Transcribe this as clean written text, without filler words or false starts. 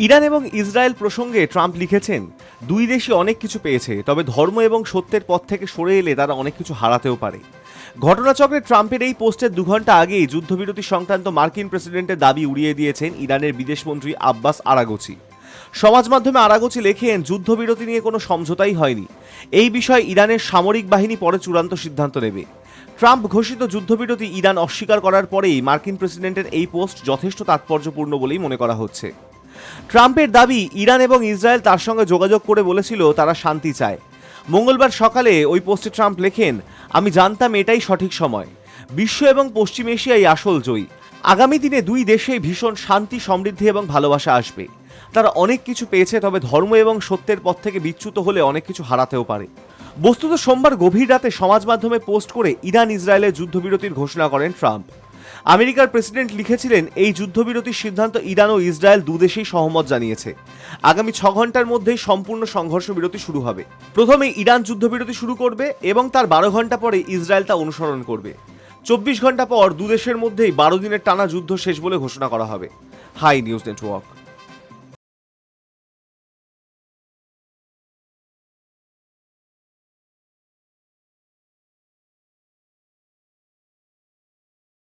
Iran এবং Israel প্রসঙ্গে Trump লিখেছেন, দুই দেশই অনেক কিছু পেয়েছে, তবে ধর্ম এবং সত্যের পথ থেকে সরে এলে তারা অনেক কিছু হারাতেও পারে। ঘটনাচক্রে ট্রাম্পের এই পোস্টের 2 ঘন্টা আগেই যুদ্ধবিরতি সংক্রান্ত মার্কিন প্রেসিডেন্টের দাবি উড়িয়ে দিয়েছেন ইরানের বিদেশমন্ত্রী আব্বাস আরাগচি। সমাজ মাধ্যমে আরাগচি লেখেন, যুদ্ধবিরতি নিয়ে কোনো সমঝোতাই হয়নি, এই বিষয়ে ইরানের সামরিক বাহিনী পরে চূড়ান্ত সিদ্ধান্ত নেবে। ট্রাম্প ঘোষিত যুদ্ধবিরতি ইরান অস্বীকার করার পরেই মার্কিন প্রেসিডেন্টের এই পোস্ট যথেষ্ট তাৎপর্যপূর্ণ বলেই মনে করা হচ্ছে। ট্রাম্পের দাবি, ইরান এবং ইসরায়েল তার সঙ্গে যোগাযোগ করে বলেছিল তারা শান্তি চায়। মঙ্গলবার সকালে ওই পোস্টে ট্রাম্প লেখেন, আমি জানতাম এটাই সঠিক সময়, বিশ্ব এবং পশ্চিম এশিয়াই আসল জয়ী। আগামী দিনে দুই দেশেই ভীষণ শান্তি, সমৃদ্ধি এবং ভালোবাসা আসবে। তারা অনেক কিছু পেয়েছে, তবে ধর্ম এবং সত্যের পথ থেকে বিচ্যুত হলে অনেক কিছু হারাতেও পারে। বস্তুত সোমবার গভীর রাতে সমাজ মাধ্যমে পোস্ট করে ইরান ইসরায়েলের যুদ্ধবিরতির ঘোষণা করেন ট্রাম্প। আমেরিকার প্রেসিডেন্ট লিখেছিলেন, এই যুদ্ধবিরতির সিদ্ধান্ত ইরান ও ইসরায়েল দুদেশেই সহমত জানিয়েছে। আগামী 6 ঘন্টার মধ্যেই সম্পূর্ণ সংঘর্ষ বিরতি শুরু হবে। প্রথমে ইরান যুদ্ধবিরতি শুরু করবে এবং তার 12 ঘন্টা পরে ইসরায়েল তা অনুসরণ করবে। 24 ঘন্টা পর দুদেশের মধ্যেই 12 দিনের টানা যুদ্ধ শেষ বলে ঘোষণা করা হবে। Hi news network.